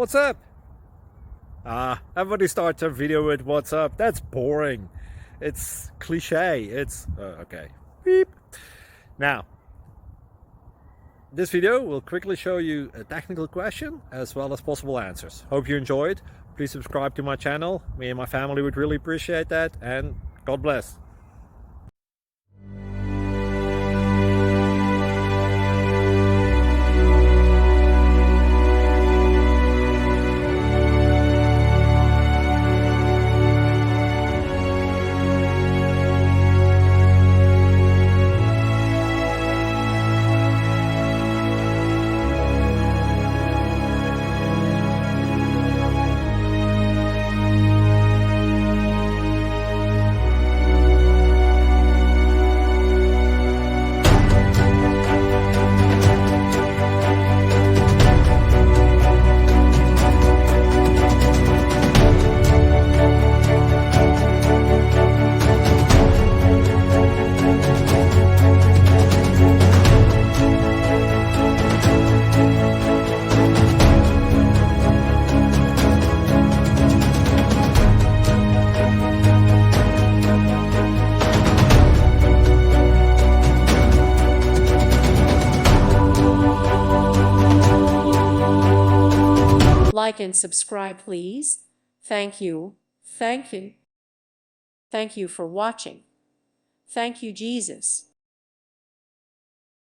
What's up? Everybody starts a video with what's up. That's boring. It's cliche. It's okay. Beep. Now, this video will quickly show you a technical question as well as possible answers. Hope you enjoyed. Please subscribe to my channel. Me and my family would really appreciate that, and God bless. Like and subscribe, please. Thank you. Thank you. Thank you for watching. Thank you, Jesus.